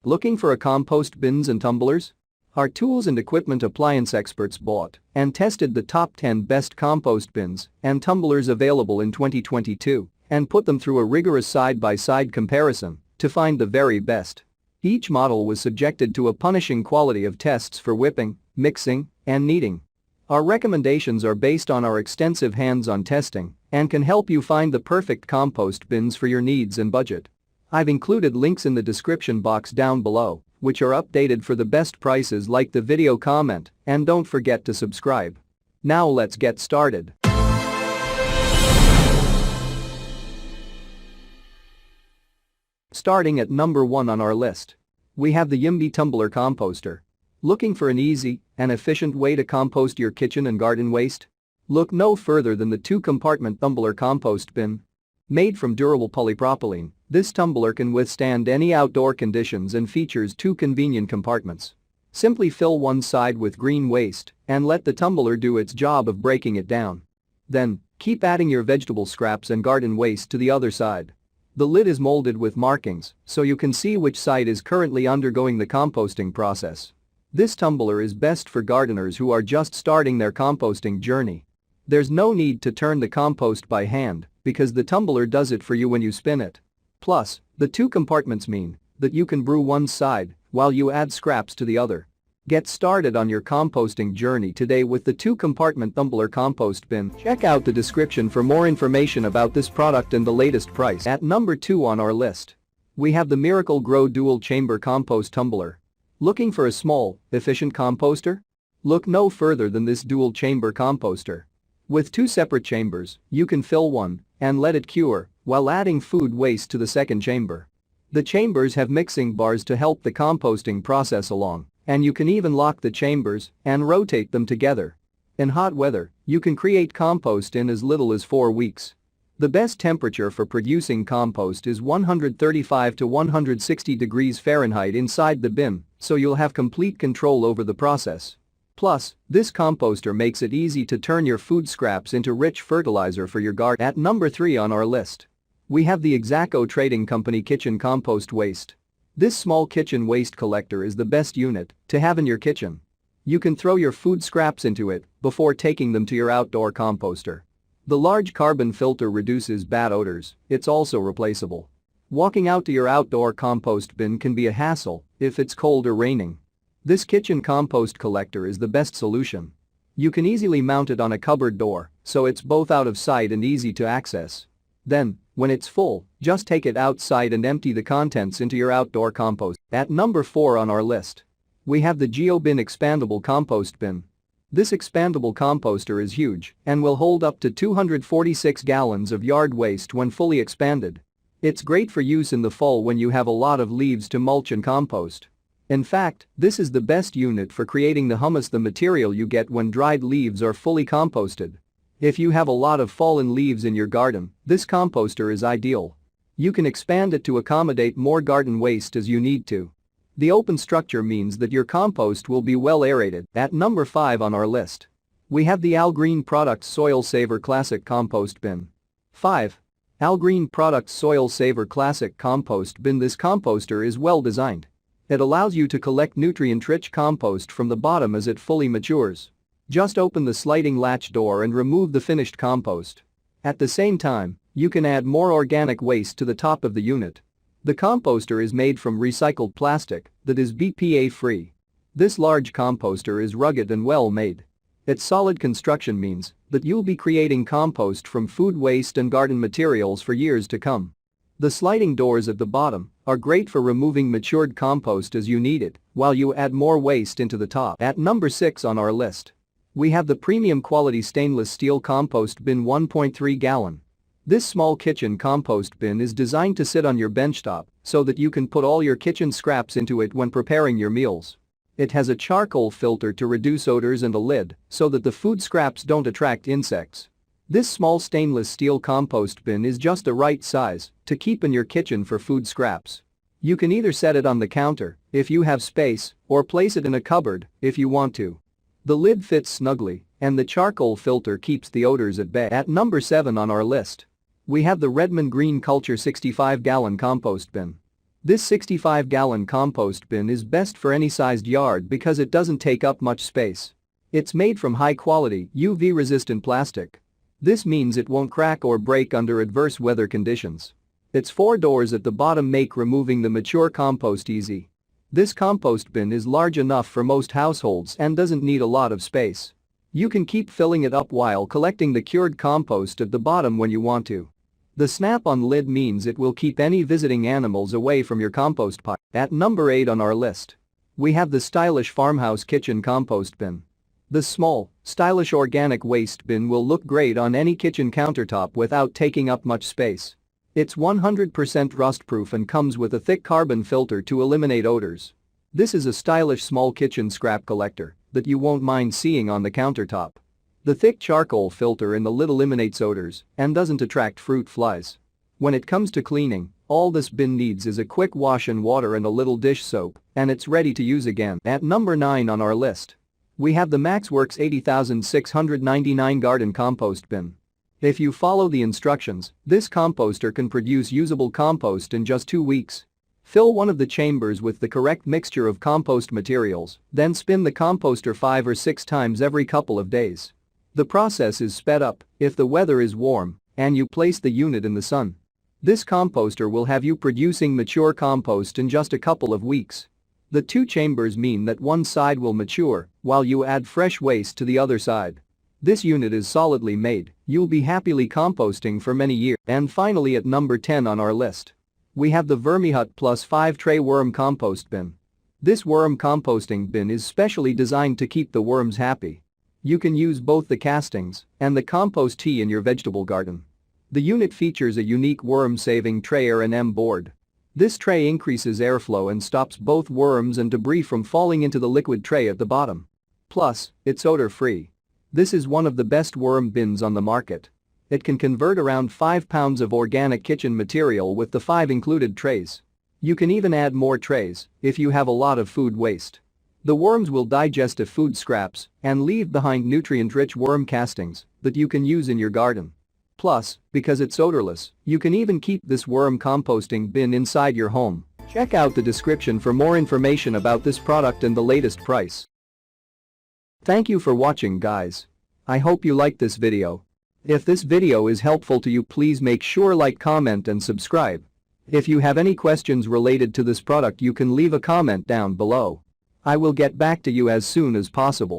Looking for a compost bins and tumblers? Our tools and equipment appliance experts bought and tested the top 10 best compost bins and tumblers available in 2022 and put them through a rigorous side-by-side comparison to find the very best. Each model was subjected to a punishing quality of tests for whipping, mixing, and kneading. Our recommendations are based on our extensive hands-on testing and can help you find the perfect compost bins for your needs and budget. I've included links in the description box down below, which are updated for the best prices. Like the video, comment, and don't forget to subscribe. Now let's get started. Starting at number 1 on our list, we have the Indy Tumbler Composter. Looking for an easy and efficient way to compost your kitchen and garden waste? Look no further than the 2-compartment Tumbler Compost Bin. Made from durable polypropylene, this tumbler can withstand any outdoor conditions and features 2 convenient compartments. Simply fill one side with green waste and let the tumbler do its job of breaking it down. Then, keep adding your vegetable scraps and garden waste to the other side. The lid is molded with markings so you can see which side is currently undergoing the composting process. This tumbler is best for gardeners who are just starting their composting journey. There's no need to turn the compost by hand because the tumbler does it for you when you spin it. Plus, the 2 compartments mean that you can brew one side while you add scraps to the other. Get started on your composting journey today with the 2-compartment Tumbler Compost Bin. Check out the description for more information about this product and the latest price. At number 2 on our list, we have the Miracle Grow Dual Chamber Compost Tumbler. Looking for a small, efficient composter? Look no further than this dual chamber composter. With 2 separate chambers, you can fill one and let it cure while adding food waste to the second chamber. The chambers have mixing bars to help the composting process along, and you can even lock the chambers and rotate them together. In hot weather, you can create compost in as little as 4 weeks. The best temperature for producing compost is 135 to 160 degrees Fahrenheit inside the bin, so you'll have complete control over the process. Plus, this composter makes it easy to turn your food scraps into rich fertilizer for your garden. At number 3 on our list, we have the Exacto Trading Company Kitchen Compost Waste. This small kitchen waste collector is the best unit to have in your kitchen. You can throw your food scraps into it before taking them to your outdoor composter. The large carbon filter reduces bad odors. It's also replaceable. Walking out to your outdoor compost bin can be a hassle if it's cold or raining. This kitchen compost collector is the best solution. You can easily mount it on a cupboard door, so it's both out of sight and easy to access. Then, when it's full, just take it outside and empty the contents into your outdoor compost. At number 4 on our list, we have the Geo Bin Expandable Compost Bin. This expandable composter is huge and will hold up to 246 gallons of yard waste when fully expanded. It's great for use in the fall when you have a lot of leaves to mulch and compost. In fact, this is the best unit for creating the humus, the material you get when dried leaves are fully composted. If you have a lot of fallen leaves in your garden, this composter is ideal. You can expand it to accommodate more garden waste as you need to. The open structure means that your compost will be well aerated. At number 5 on our list, we have the Algreen Products Soil Saver Classic Compost Bin. 5. Algreen Products Soil Saver Classic Compost Bin. This composter is well designed. It allows you to collect nutrient-rich compost from the bottom as it fully matures. Just open the sliding latch door and remove the finished compost. At the same time, you can add more organic waste to the top of the unit. The composter is made from recycled plastic that is BPA-free. This large composter is rugged and well made. Its solid construction means that you'll be creating compost from food waste and garden materials for years to come. The sliding doors at the bottom are great for removing matured compost as you need it, while you add more waste into the top. At number 6 on our list, we have the premium quality stainless steel compost bin 1.3 gallon. This small kitchen compost bin is designed to sit on your benchtop so that you can put all your kitchen scraps into it when preparing your meals. It has a charcoal filter to reduce odors and a lid so that the food scraps don't attract insects. This small stainless steel compost bin is just the right size to keep in your kitchen for food scraps. You can either set it on the counter if you have space or place it in a cupboard if you want to. The lid fits snugly and the charcoal filter keeps the odors at bay. At number 7 on our list, we have the Redmond Green Culture 65-gallon compost bin. This 65-gallon compost bin is best for any sized yard because it doesn't take up much space. It's made from high-quality, UV-resistant plastic. This means it won't crack or break under adverse weather conditions. Its 4 doors at the bottom make removing the mature compost easy. This compost bin is large enough for most households and doesn't need a lot of space. You can keep filling it up while collecting the cured compost at the bottom when you want to. The snap-on lid means it will keep any visiting animals away from your compost pile. At number 8 on our list, we have the stylish Farmhouse kitchen compost bin. This small, stylish organic waste bin will look great on any kitchen countertop without taking up much space. It's 100% rust-proof and comes with a thick carbon filter to eliminate odors. This is a stylish small kitchen scrap collector that you won't mind seeing on the countertop. The thick charcoal filter in the lid eliminates odors and doesn't attract fruit flies. When it comes to cleaning, all this bin needs is a quick wash in water and a little dish soap, and it's ready to use again. At number 9 on our list, we have the Maxworks 80,699 garden compost bin. If you follow the instructions, this composter can produce usable compost in just 2 weeks. Fill one of the chambers with the correct mixture of compost materials, then spin the composter 5 or 6 times every couple of days. The process is sped up if the weather is warm and you place the unit in the sun. This composter will have you producing mature compost in just a couple of weeks. The 2 chambers mean that one side will mature while you add fresh waste to the other side. This unit is solidly made, you'll be happily composting for many years. And finally at number 10 on our list, we have the Vermi Hut Plus 5 Tray Worm Compost Bin. This worm composting bin is specially designed to keep the worms happy. You can use both the castings and the compost tea in your vegetable garden. The unit features a unique worm-saving tray R&M board. This tray increases airflow and stops both worms and debris from falling into the liquid tray at the bottom. Plus, it's odor-free. This is one of the best worm bins on the market. It can convert around 5 pounds of organic kitchen material with the 5 included trays. You can even add more trays if you have a lot of food waste. The worms will digest the food scraps and leave behind nutrient-rich worm castings that you can use in your garden. Plus, because it's odorless, you can even keep this worm composting bin inside your home. Check out the description for more information about this product and the latest price. Thank you for watching, guys. I hope you liked this video. If this video is helpful to you, please make sure like, comment and subscribe. If you have any questions related to this product, you can leave a comment down below. I will get back to you as soon as possible.